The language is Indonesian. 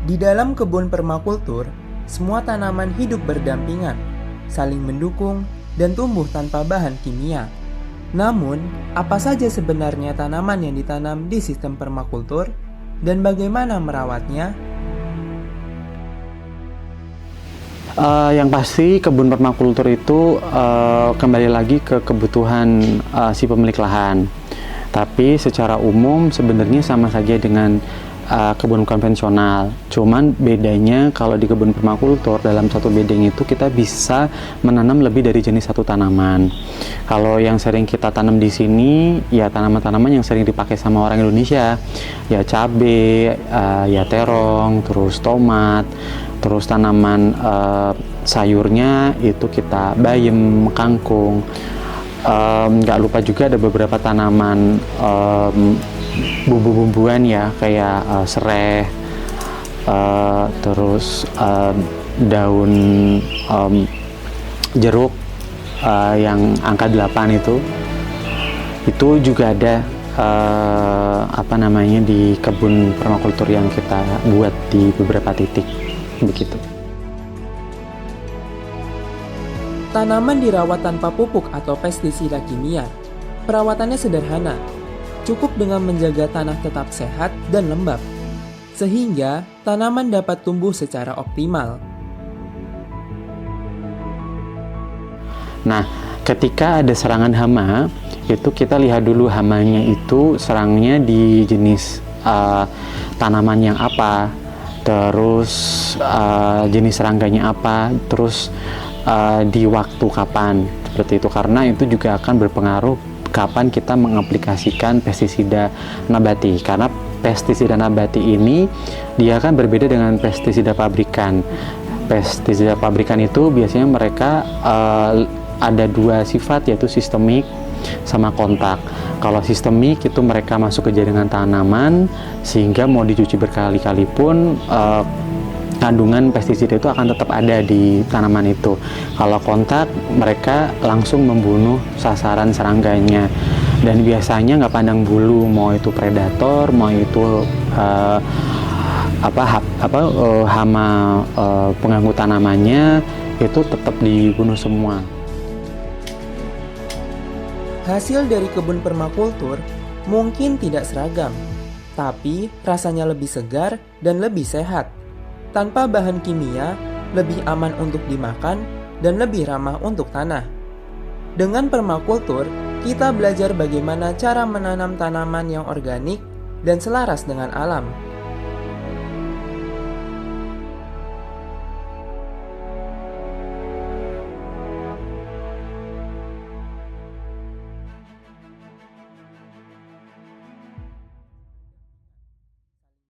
Di dalam kebun permakultur, semua tanaman hidup berdampingan, saling mendukung, dan tumbuh tanpa bahan kimia. Namun, apa saja sebenarnya tanaman yang ditanam di sistem permakultur dan bagaimana merawatnya? Yang pasti kebun permakultur itu kembali lagi ke kebutuhan si pemilik lahan. Tapi secara umum sebenarnya sama saja dengan kebun konvensional. Cuman bedanya kalau di kebun permakultur dalam satu bedeng itu kita bisa menanam lebih dari jenis satu tanaman. Kalau yang sering kita tanam di sini ya tanaman-tanaman yang sering dipakai sama orang Indonesia, ya cabai, ya terong, terus tomat, terus tanaman sayurnya itu kita bayam, kangkung. Nggak lupa juga ada beberapa tanaman bumbu-bumbuan ya kayak serai, terus daun jeruk yang angka 8 itu juga ada di kebun permakultur yang kita buat di beberapa titik begitu. Tanaman dirawat tanpa pupuk atau pestisida kimia. Perawatannya sederhana, cukup dengan menjaga tanah tetap sehat dan lembab, sehingga tanaman dapat tumbuh secara optimal. Nah, ketika ada serangan hama, itu kita lihat dulu hamanya itu serangnya di jenis tanaman yang apa, terus jenis serangganya apa, terus di waktu kapan, seperti itu. Karena itu juga akan berpengaruh kapan kita mengaplikasikan pestisida nabati. Karena pestisida nabati ini dia kan berbeda dengan pestisida pabrikan. Pestisida pabrikan itu biasanya mereka ada dua sifat, yaitu sistemik sama kontak. Kalau sistemik itu mereka masuk ke jaringan tanaman sehingga mau dicuci berkali-kali pun kandungan pestisida itu akan tetap ada di tanaman itu. Kalau kontak, mereka langsung membunuh sasaran serangganya. Dan biasanya nggak pandang bulu, mau itu predator, mau itu hama pengganggu tanamannya, itu tetap dibunuh semua. Hasil dari kebun permakultur mungkin tidak seragam, tapi rasanya lebih segar dan lebih sehat. Tanpa bahan kimia, lebih aman untuk dimakan dan lebih ramah untuk tanah. Dengan permakultur, kita belajar bagaimana cara menanam tanaman yang organik dan selaras dengan alam.